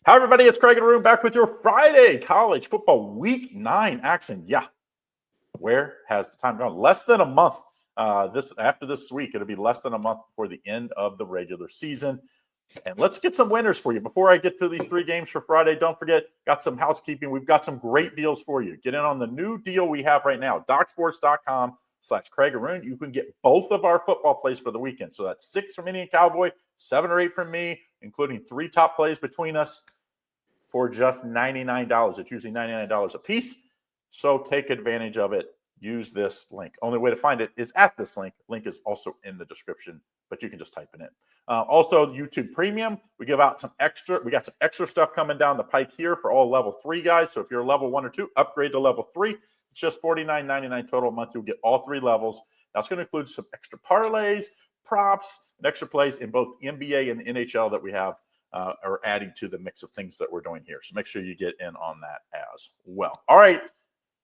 Hi, everybody. It's Craig and Arun back with your Friday College Football Week 9 action. Yeah, where has the time gone? Less than a month. After this week, it'll be less than a month before the end of the regular season. And let's get some winners for you. Before I get to these 3 games for Friday, don't forget, got some housekeeping. We've got some great deals for you. Get in on the new deal we have right now, docsports.com/Craig Arun. You can get both of our football plays for the weekend. So that's 6 from Indian Cowboy, 7 or 8 from me, including 3 top plays between us for just $99. It's usually $99 a piece. So take advantage of it. Use this link. Only way to find it is at this link. Link is also in the description, but you can just type it in. Also, YouTube Premium. We got some extra stuff coming down the pike here for all level 3 guys. So if you're level 1 or 2, upgrade to level 3. It's just $49.99 total a month. You'll get all 3 levels. That's going to include some extra parlays, props, and extra plays in both NBA and the NHL that we have are adding to the mix of things that we're doing here. So make sure you get in on that as well. All right.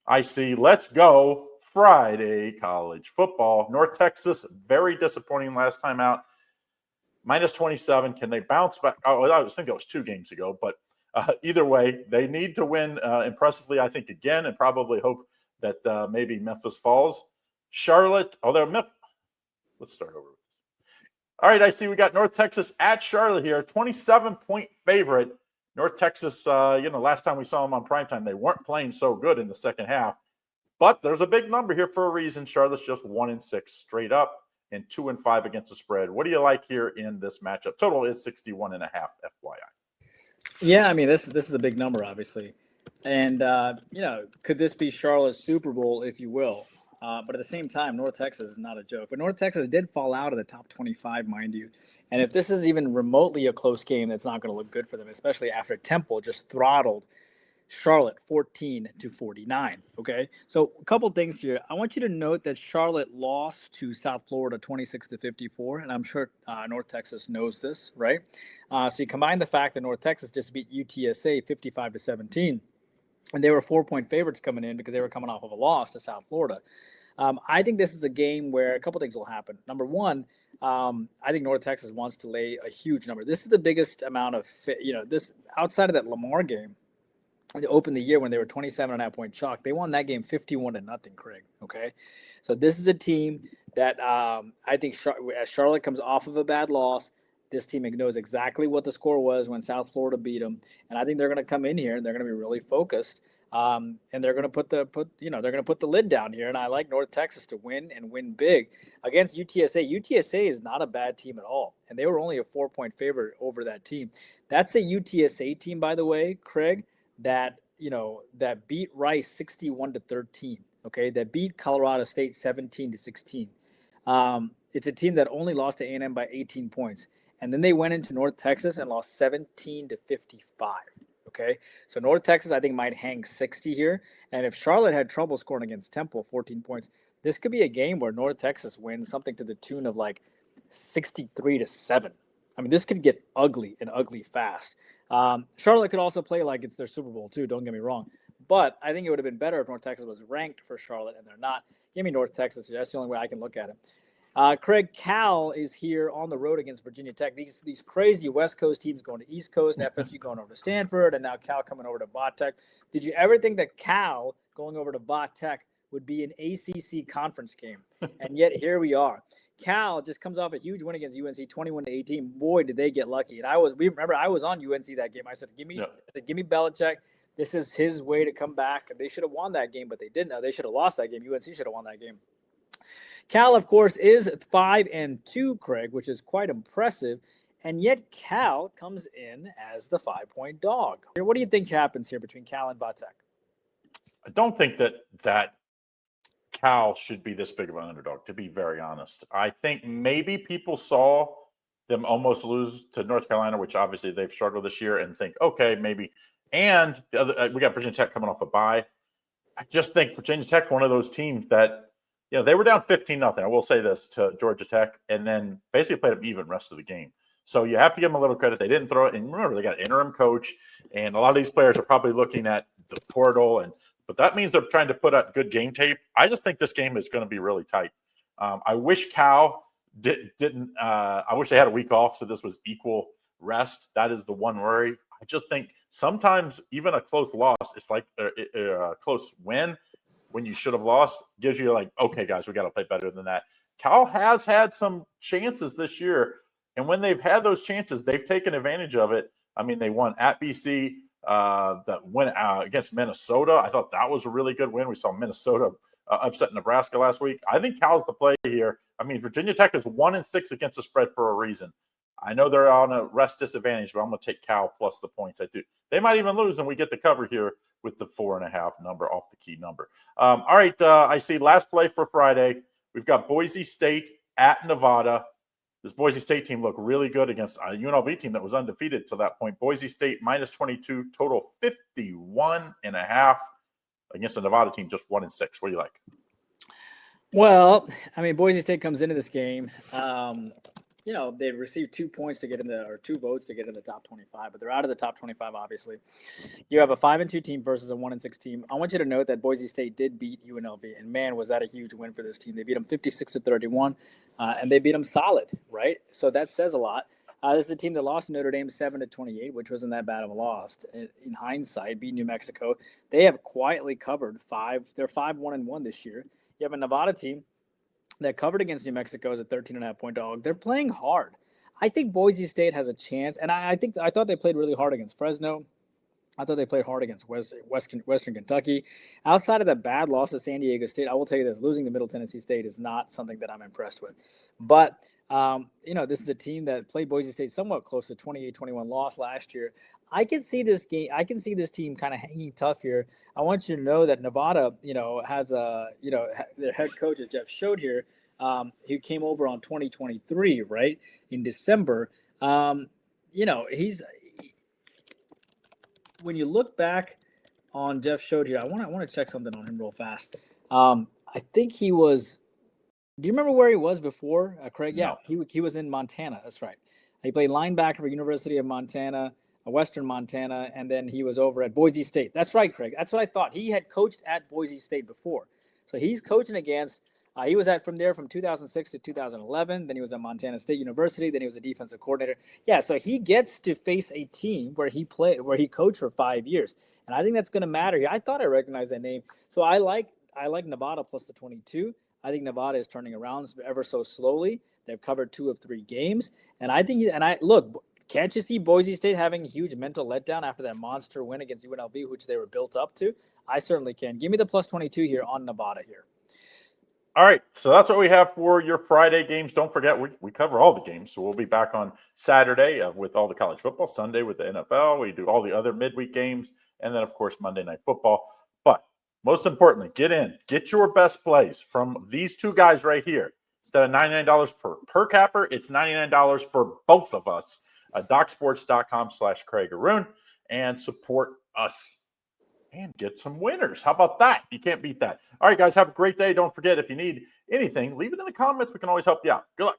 I see. Let's go. Friday college football. North Texas, very disappointing last time out. Minus 27. Can they bounce back? Oh, I was thinking it was 2 games ago, but either way, they need to win impressively, I think, again, and probably hope that maybe Memphis falls. Charlotte, let's start over. All right, I see we got North Texas at Charlotte here, 27-point favorite. North Texas, last time we saw them on primetime, they weren't playing so good in the second half. But there's a big number here for a reason. Charlotte's just 1-6 straight up and 2-5 against the spread. What do you like here in this matchup? Total is 61.5, FYI. Yeah, I mean, this is a big number, obviously. And, could this be Charlotte's Super Bowl, if you will? But at the same time, North Texas is not a joke. But North Texas did fall out of the top 25, mind you. And if this is even remotely a close game, that's not going to look good for them, especially after Temple just throttled Charlotte 14-49. Okay, so a couple things here. I want you to note that Charlotte lost to South Florida 26-54, and I'm sure North Texas knows this, right? So you combine the fact that North Texas just beat UTSA 55-17, and they were 4-point favorites coming in because they were coming off of a loss to South Florida. I think this is a game where a couple things will happen. Number one, I think North Texas wants to lay a huge number. This is the biggest amount of, this outside of that Lamar game. They opened the year when they were 27.5-point chalk. They won that game 51-0, Craig. Okay, so this is a team that I think as Charlotte comes off of a bad loss, this team knows exactly what the score was when South Florida beat them, and I think they're going to come in here and they're going to be really focused. And they're going to put the lid down here. And I like North Texas to win and win big against UTSA. UTSA is not a bad team at all, and they were only a 4-point favorite over that team. That's a UTSA team, by the way, Craig, that beat Rice 61-13. Okay, that beat Colorado State 17-16. It's a team that only lost to A&M by 18 points, and then they went into North Texas and lost 17-55. Okay, so North Texas, I think, might hang 60 here. And if Charlotte had trouble scoring against Temple, 14 points, this could be a game where North Texas wins something to the tune of like 63-7. I mean, this could get ugly and ugly fast. Charlotte could also play like it's their Super Bowl too, don't get me wrong. But I think it would have been better if North Texas was ranked for Charlotte, and they're not. Give me North Texas. That's the only way I can look at it. Craig, Cal is here on the road against Virginia Tech. These crazy West Coast teams going to East Coast, FSU going over to Stanford, and now Cal coming over to Bot Tech. Did you ever think that Cal going over to Bot Tech would be an ACC conference game? And yet here we are. Cal just comes off a huge win against UNC, 21-18. Boy, did they get lucky! And I was on UNC that game. I said, give me Belichick. This is his way to come back. They should have won that game, but they didn't. No, they should have lost that game. UNC should have won that game. Cal, of course, is 5-2, Craig, which is quite impressive. And yet Cal comes in as the 5-point dog. What do you think happens here between Cal and Bot Tech? I don't think that Cal should be this big of an underdog, to be very honest. I think maybe people saw them almost lose to North Carolina, which obviously they've struggled this year, and think, okay, maybe. And the other, we got Virginia Tech coming off a bye. I just think Virginia Tech, one of those teams that, they were down 15-0. I will say this to Georgia Tech, and then basically played them even rest of the game. So you have to give them a little credit. They didn't throw it. And remember, they got an interim coach, and a lot of these players are probably looking at the portal, but that means they're trying to put out good game tape. I just think this game is going to be really tight. I wish Cal didn't. I wish they had a week off so this was equal rest. That is the one worry. I just think sometimes even a close loss, it's like a close win when you should have lost, gives you like, okay, guys, we got to play better than that. Cal has had some chances this year, and when they've had those chances, they've taken advantage of it. I mean, they won at BC, that win against Minnesota. I thought that was a really good win. We saw Minnesota upset Nebraska last week. I think Cal's the play here. I mean, Virginia Tech is 1-6 against the spread for a reason. I know they're on a rest disadvantage, but I'm going to take Cal plus the points. I do. They might even lose, and we get the cover here with the 4.5 number off the key number. All right, I see last play for Friday. We've got Boise State at Nevada. This Boise State team looked really good against a UNLV team that was undefeated to that point. Boise State minus 22, total 51.5 against a Nevada team just 1-6. What do you like? Well, I mean, Boise State comes into this game. They received 2 points to get in or 2 votes to get in the top 25, but they're out of the top 25, obviously. You have a 5-2 team versus a 1-6 team. I want you to note that Boise State did beat UNLV, and man, was that a huge win for this team. They beat them 56-31, and they beat them solid, right? So that says a lot. This is a team that lost to Notre Dame 7-28, which wasn't that bad of a loss in hindsight. Beat New Mexico. They have quietly covered 5. They're 5-1-1 this year. You have a Nevada team that covered against New Mexico as a 13.5-point dog. They're playing hard. I think Boise State has a chance, and I thought they played really hard against Fresno. I thought they played hard against Western Kentucky. Outside of the bad loss to San Diego State, I will tell you this: losing to Middle Tennessee State is not something that I'm impressed with. But this is a team that played Boise State somewhat close to 28-21 loss last year. I can see this game. I can see this team kind of hanging tough here. I want you to know that Nevada, has their head coach, as Jeff showed here, who came over on 2023, right, in December. When you look back on Jeff showed here, I want to check something on him real fast. I think he was. Do you remember where he was before, Craig? No. Yeah, he was in Montana. That's right. He played linebacker for University of Montana, Western Montana, and then he was over at Boise State. That's right, Craig. That's what I thought. He had coached at Boise State before. So he's coaching against he was from 2006 to 2011. Then he was at Montana State University. Then he was a defensive coordinator. Yeah, so he gets to face a team where he coached for 5 years. And I think that's going to matter here. I thought I recognized that name. So I like Nevada plus the 22. I think Nevada is turning around ever so slowly. They've covered 2 of 3 games. And look, can't you see Boise State having a huge mental letdown after that monster win against UNLV, which they were built up to? I certainly can. Give me the plus 22 here on Nevada here. All right, so that's what we have for your Friday games. Don't forget, we cover all the games, so we'll be back on Saturday with all the college football, Sunday with the NFL. We do all the other midweek games, and then, of course, Monday Night Football. But most importantly, get your best plays from these 2 guys right here. Instead of $99 per capper, it's $99 for both of us. DocSports.com/Craig Arun, and support us. And get some winners. How about that? You can't beat that. All right, guys, have a great day. Don't forget, if you need anything, leave it in the comments. We can always help you out. Good luck.